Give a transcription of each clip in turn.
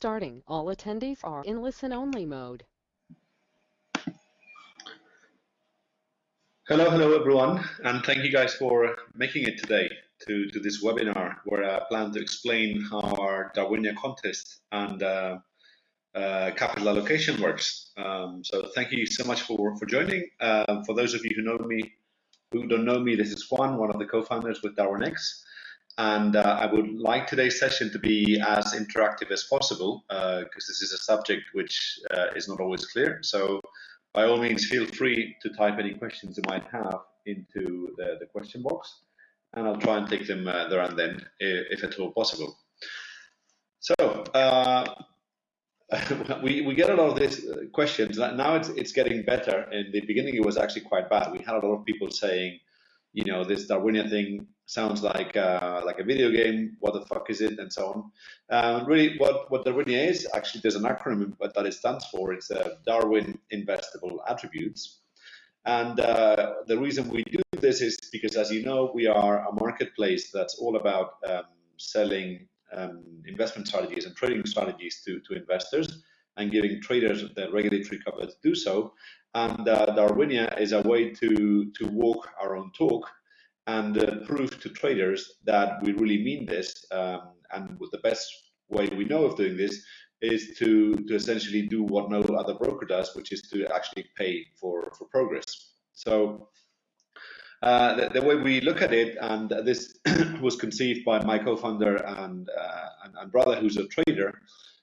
Starting, all attendees are in listen-only mode. Hello everyone, and thank you guys for making it today to this webinar where I plan to explain how our DarwinIA contest and capital allocation works. So thank you so much for joining. For those of you who don't know me, this is Juan, one of the co-founders with Darwinex. And I would like today's session to be as interactive as possible because this is a subject which is not always clear. So by all means, feel free to type any questions you might have into the question box, and I'll try and take them there and then, if at all possible. So we get a lot of these questions. Now it's getting better. In the beginning, it was actually quite bad. We had a lot of people saying, you know, this Darwinia thing sounds like a video game. What the fuck is it? And so on. Really, what Darwinia is, actually, there's an acronym that it stands for. It's Darwin Investable Attributes. And the reason we do this is because, as you know, we are a marketplace that's all about selling investment strategies and trading strategies to investors and giving traders the regulatory cover to do so. And Darwinia is a way to walk our own talk and prove to traders that we really mean this. And the best way we know of doing this is to essentially do what no other broker does, which is to actually pay for progress. So the way we look at it, and this was conceived by my co-founder and brother who's a trader,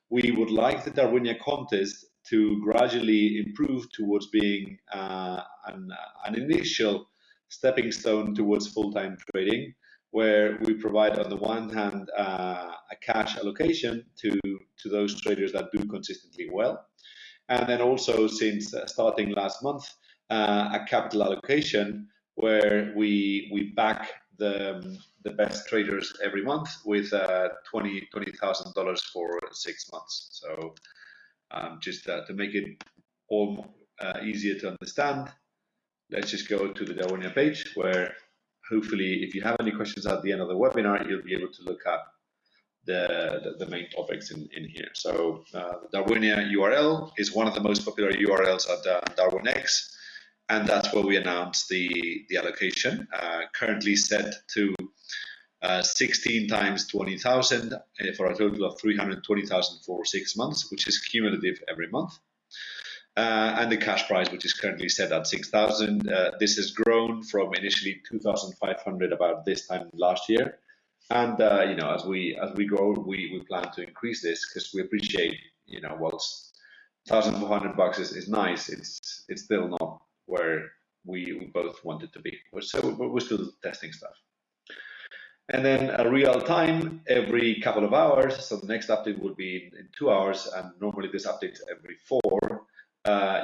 we would like the Darwinia contest to gradually improve towards being an initial stepping stone towards full-time trading, where we provide, on the one hand, a cash allocation to those traders that do consistently well, and then also, since starting last month, a capital allocation where we back the best traders every month with $20,000 for 6 months. So just to make it all easier to understand, let's just go to the Darwinia page, where hopefully, if you have any questions at the end of the webinar, you'll be able to look up the main topics in here. So the Darwinia URL is one of the most popular URLs at Darwinex, and that's where we announced the allocation, currently set to 16 times 20,000 for a total of 320,000 for 6 months, which is cumulative every month. And the cash price, which is currently set at 6,000. This has grown from initially 2,500 about this time last year. And you know, as we grow, we plan to increase this because we appreciate, you know, whilst $1,400 is nice, it's still not where we both want it to be. So we're still testing stuff. And then real time every couple of hours. So the next update will be in 2 hours, and normally this updates every 4.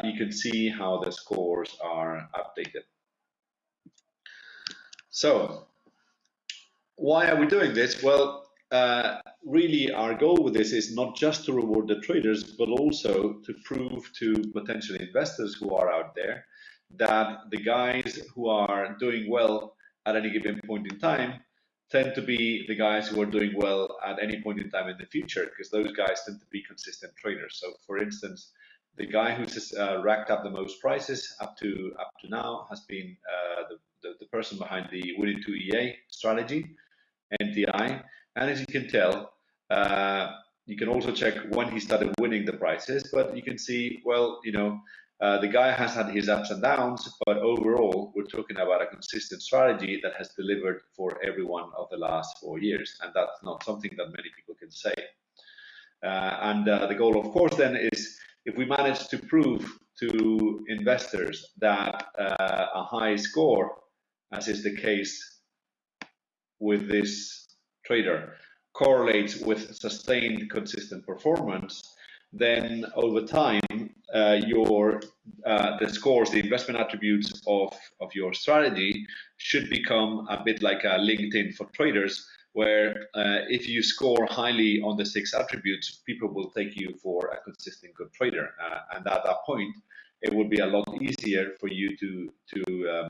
You can see how the scores are updated. So why are we doing this? Well, really our goal with this is not just to reward the traders, but also to prove to potential investors who are out there that the guys who are doing well at any given point in time tend to be the guys who are doing well at any point in time in the future, because those guys tend to be consistent traders. So for instance, the guy who's racked up the most prices up to now has been the person behind the Winning 2EA strategy, NTI. And as you can tell, you can also check when he started winning the prices, but you can see, well, you know, the guy has had his ups and downs, but overall, we're talking about a consistent strategy that has delivered for every one of the last 4 years. And that's not something that many people can say. And the goal, of course, then is, if we manage to prove to investors that a high score, as is the case with this trader, correlates with sustained consistent performance, then over time, the scores, the investment attributes of your strategy should become a bit like a LinkedIn for traders, where if you score highly on the 6 attributes, people will take you for a consistent good trader. And at that point, it will be a lot easier for you to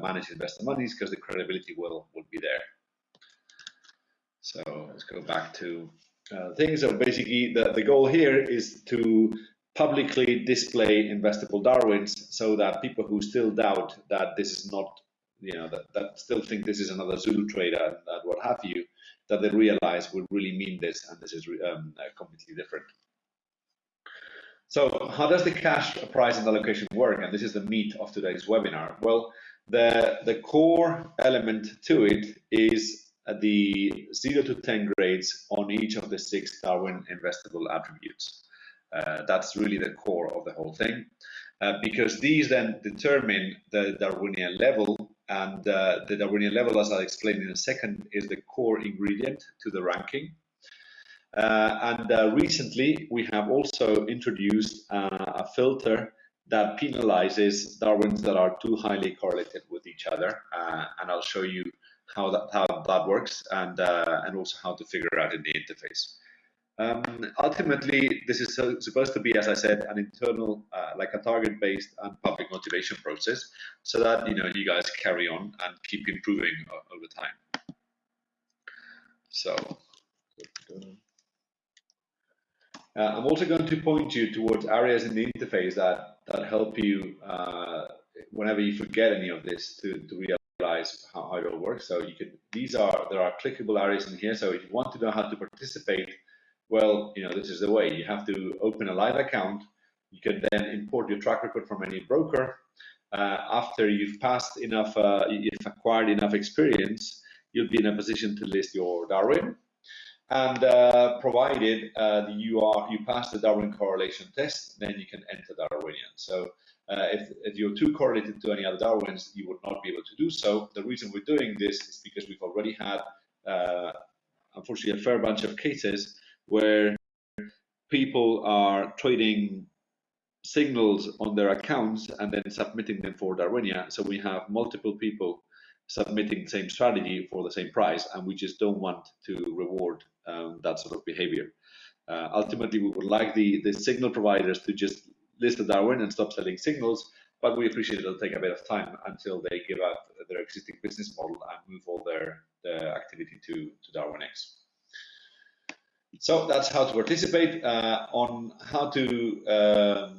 manage investor monies, because the credibility will be there. So let's go back to thing. So basically, the goal here is to publicly display investable Darwins so that people who still doubt that this is not, that still think this is another Zulu trader and what have you, that they realize we really mean this and this is completely different. So how does the cash price and allocation work? And this is the meat of today's webinar. Well, the core element to it is the 0 to 10 grades on each of the 6 Darwin investable attributes. That's really the core of the whole thing, because these then determine the DarwinIA level, and the DarwinIA level, as I'll explain in a second, is the core ingredient to the ranking. Recently, we have also introduced a filter that penalizes Darwins that are too highly correlated with each other, and I'll show you how that works, and also how to figure out in the interface. Ultimately, this is supposed to be, as I said, an internal, like a target-based and public motivation process, so that you guys carry on and keep improving over time. So, I'm also going to point you towards areas in the interface that help you whenever you forget any of this to realize how it all works. So there are clickable areas in here. So if you want to know how to participate, well, this is the way. You have to open a live account. You can then import your track record from any broker. After you've passed enough, you've acquired enough experience, you'll be in a position to list your Darwin. And provided you pass the Darwin correlation test, then you can enter Darwinian. So if you're too correlated to any other Darwins, you would not be able to do so. The reason we're doing this is because we've already had, unfortunately, a fair bunch of cases where people are trading signals on their accounts and then submitting them for DarwinIA. So we have multiple people submitting the same strategy for the same price, and we just don't want to reward that sort of behavior. Ultimately, we would like the signal providers to just list the Darwin and stop selling signals, but we appreciate it'll take a bit of time until they give up their existing business model and move all their activity to Darwinex. So that's how to participate. On how to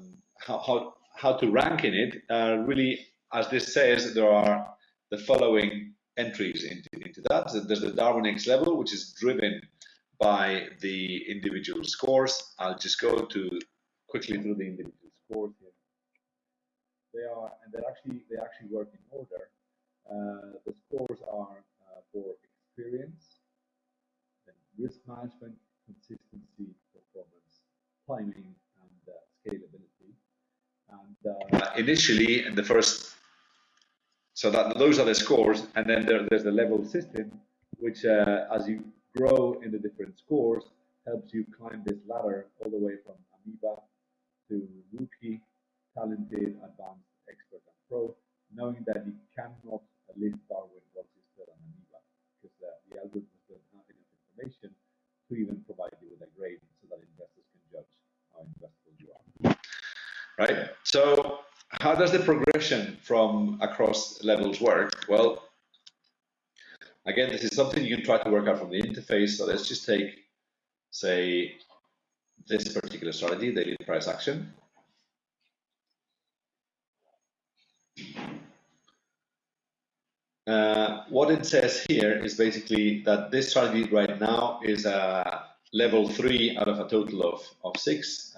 rank in it, really, as this says, there are the following entries into that. So there's the Darwinex level, which is driven by the individual scores. I'll just go quickly through the individual scores here. They actually work in order. The scores are for experience, then risk management, consistency, performance, timing, and scalability. And initially, in the first, so those are the scores, and then there's the level system, which as you grow in the different scores, helps you climb this ladder all the way from amoeba to rookie, talented, advanced, expert, and pro, knowing that you cannot list Darwin once you're still an amoeba, because the algorithms don't have enough information to even provide you with a grade so that investors can judge how investable you are. Right? So how does the progression from across levels work? Well, again, this is something you can try to work out from the interface. So let's just take, say, this particular strategy, daily price action. What it says here is basically that this strategy right now is a level 3 out of a total of 6.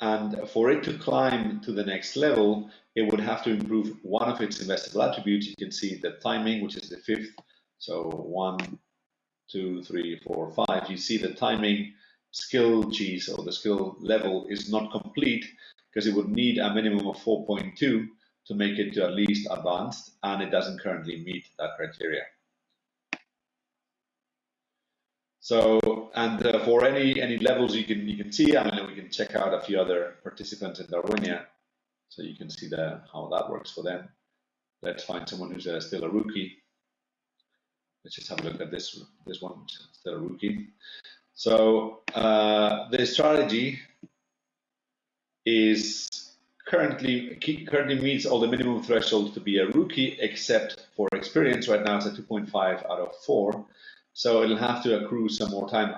And for it to climb to the next level, it would have to improve one of its investable attributes. You can see the timing, which is the 5th. So 1, 2, 3, 4, 5. You see the timing skill G, so the skill level is not complete because it would need a minimum of 4.2 to make it to at least advanced, and it doesn't currently meet that criteria. So, and for any levels you can see, I mean, we can check out a few other participants in DarwinIA, so you can see how that works for them. Let's find someone who's still a rookie. Let's just have a look at this one, still a rookie. So the strategy is currently meets all the minimum thresholds to be a rookie, except for experience. Right now it's a 2.5 out of 4. So it'll have to accrue some more time.